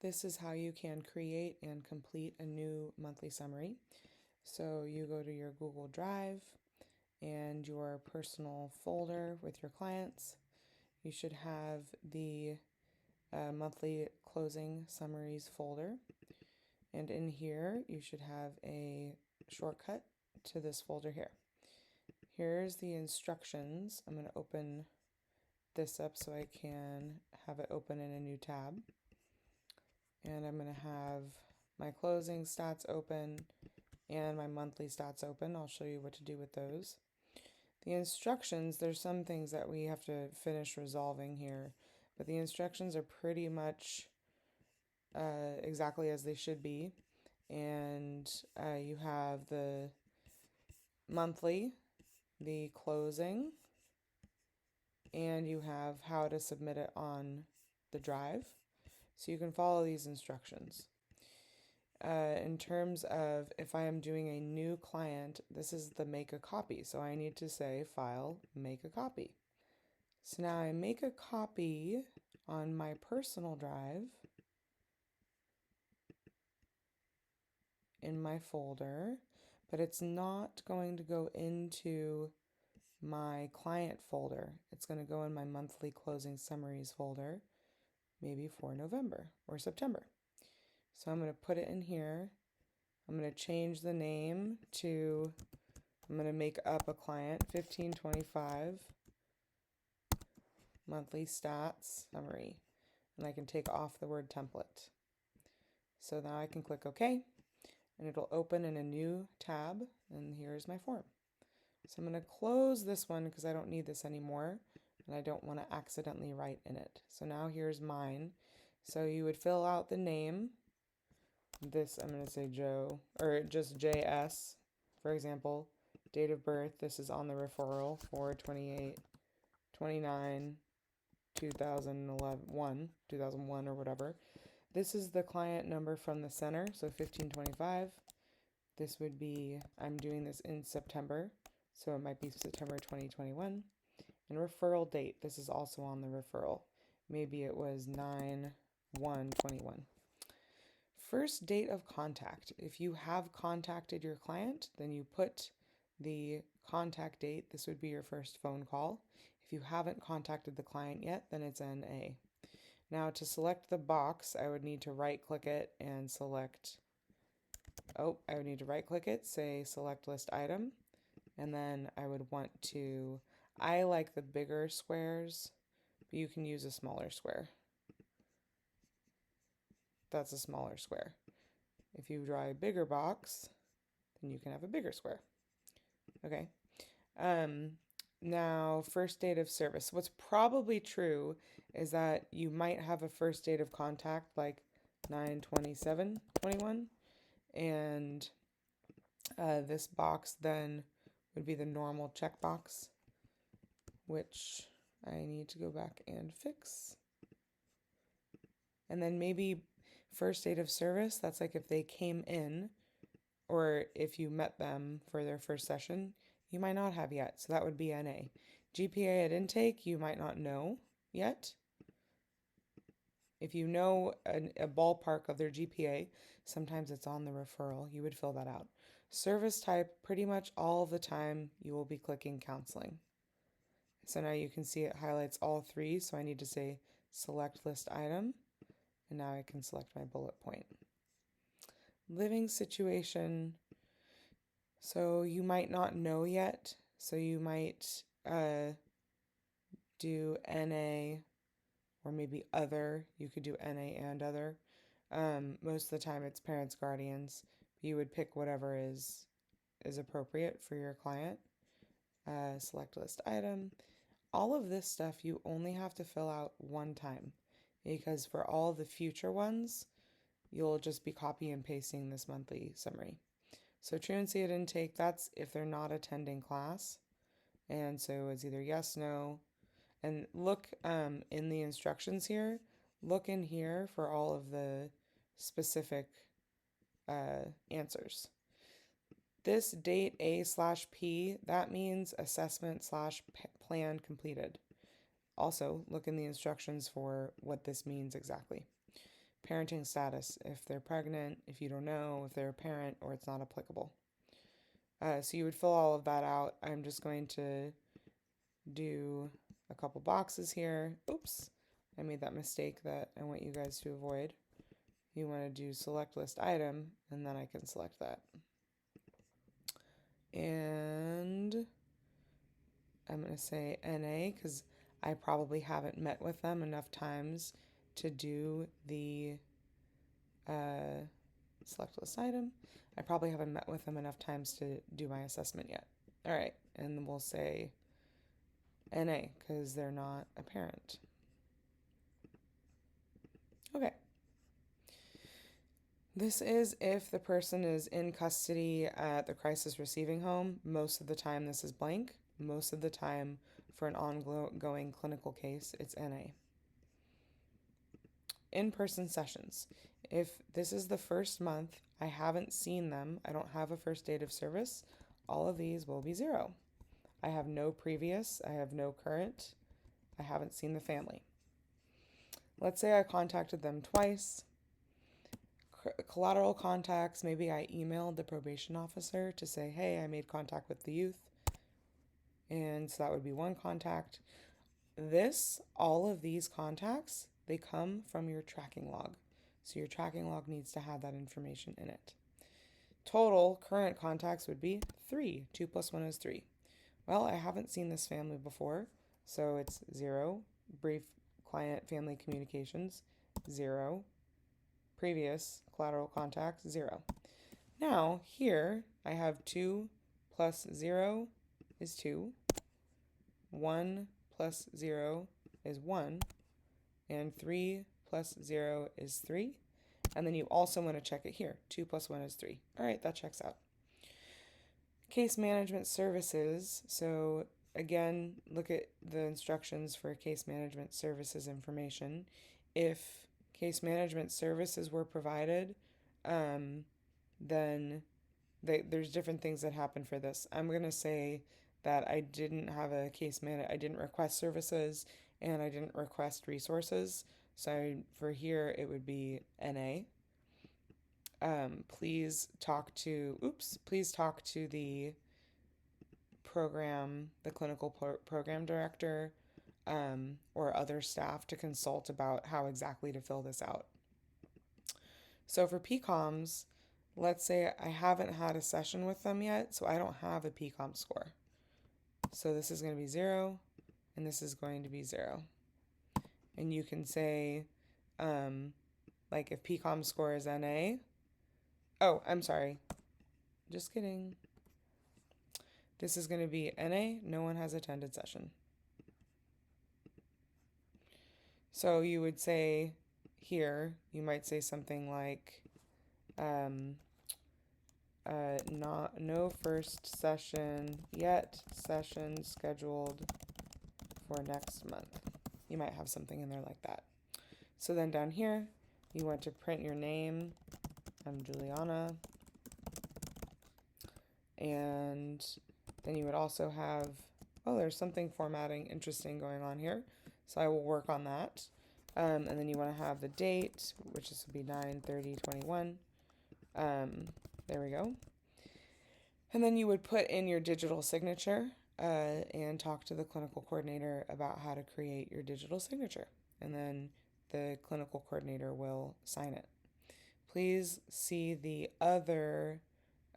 This is how you can create and complete a new monthly summary. So you go to your Google Drive and your personal folder with your clients. You should have the monthly closing summaries folder. And in here, you should have a shortcut to this folder here. Here's the instructions. I'm going to open this up so I can have it open in a new tab. And I'm going to have my closing stats open and my monthly stats open. I'll show you what to do with those. The instructions, there's some things that we have to finish resolving here, but the instructions are pretty much exactly as they should be. And you have the monthly, the closing, and you have how to submit it on the drive. So you can follow these instructions. In terms of if I am doing a new client, this is the make a copy. So I need to say file, make a copy. So now I make a copy on my personal drive in my folder, but it's not going to go into my client folder. It's going to go in my monthly closing summaries folder, maybe for November or September. So I'm going to put it in here. I'm going to change the name to, I'm going to make up a client, 1525 monthly stats summary. And I can take off the word template. So now I can click OK, and it'll open in a new tab, and here's my form. So I'm going to close this one because I don't need this anymore, and I don't want to accidentally write in it. So now here's mine. So you would fill out the name. This, I'm going to say Joe, or just JS, for example. Date of birth, this is on the referral for 28/29/2001, 2001 or whatever. This is the client number from the center, so 1525. This would be, I'm doing this in September, so it might be September 2021. And referral date, this is also on the referral. Maybe it was 9/1/21. First date of contact. If you have contacted your client, then you put the contact date. This would be your first phone call. If you haven't contacted the client yet, then it's NA. Now to select the box, I would need to right click it and select, I would need to right click it, say select list item, and then I would want to, I like the bigger squares, but you can use a smaller square. That's a smaller square. If you draw a bigger box, then you can have a bigger square. Okay. Now, first date of service. What's probably true is that you might have a first date of contact like 9/27/21, and this box then would be the normal checkbox, which I need to go back and fix. And then maybe first date of service, that's like if they came in or if you met them for their first session, you might not have yet. So that would be NA. GPA at intake, you might not know yet. If you know a ballpark of their GPA, sometimes it's on the referral, you would fill that out. Service type, pretty much all the time you will be clicking counseling. So now you can see it highlights all three. So I need to say select list item. And now I can select my bullet point. Living situation. So you might not know yet. So you might do NA or maybe other. You could do NA and other. Most of the time it's parents, guardians. You would pick whatever is appropriate for your client. Select list item. All of this stuff you only have to fill out one time, because for all the future ones, you'll just be copy and pasting this monthly summary. So truancy at intake, that's if they're not attending class. And so it's either yes, no. And look in the instructions here, look in here for all of the specific answers. This date A/P, that means assessment/plan completed. Also, look in the instructions for what this means exactly. parenting status, if they're pregnant, if you don't know, if they're a parent, or it's not applicable. So you would fill all of that out. I'm just going to do a couple boxes here. Oops, I made that mistake that I want you guys to avoid. You want to do select list item, and then I can select that. And I'm going to say NA because I probably haven't met with them enough times to do the select list item. I probably haven't met with them enough times to do my assessment yet. All right, and then we'll say NA because they're not a parent. Okay. This is if the person is in custody at the crisis receiving home. Most of the time this is blank. Most of the time for an ongoing clinical case, it's NA. In-person sessions. If this is the first month, I haven't seen them, I don't have a first date of service, all of these will be 0. I have no previous, I have no current, I haven't seen the family. Let's say I contacted them twice. Collateral contacts, maybe I emailed the probation officer to say, hey, I made contact with the youth. And so that would be 1 contact. All of these contacts, they come from your tracking log. So your tracking log needs to have that information in it. Total current contacts would be 3. 2 plus 1 is 3. Well, I haven't seen this family before, so it's 0. Brief client family communications, 0. Previous collateral contacts, 0. Now, here, I have 2 plus 0 is 2. 1 plus 0 is 1. And 3 plus 0 is 3. And then you also want to check it here. 2 plus 1 is 3. All right, that checks out. Case management services. So again, look at the instructions for case management services information. If case management services were provided, then there's different things that happen for this. I'm going to say that I didn't have a I didn't request services and I didn't request resources. So for here, it would be NA. Please talk to the clinical program director, or other staff to consult about how exactly to fill this out. So for PCOMs, let's say I haven't had a session with them yet, so I don't have a PCOM score. So this is going to be 0, and this is going to be 0. And you can say, like if PCOM score is NA, oh, I'm sorry, just kidding. This is going to be NA, no one has attended session. So you would say here, you might say something like, no first session yet, session scheduled for next month. You might have something in there like that. So then down here, you want to print your name. I'm Juliana. And then you would also have, oh, there's something formatting interesting going on here. So I will work on that. And then you want to have the date, which this would be 9/30/21. There we go. And then you would put in your digital signature and talk to the clinical coordinator about how to create your digital signature. And then the clinical coordinator will sign it. Please see the other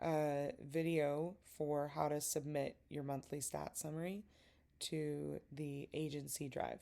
video for how to submit your monthly stat summary to the agency drive.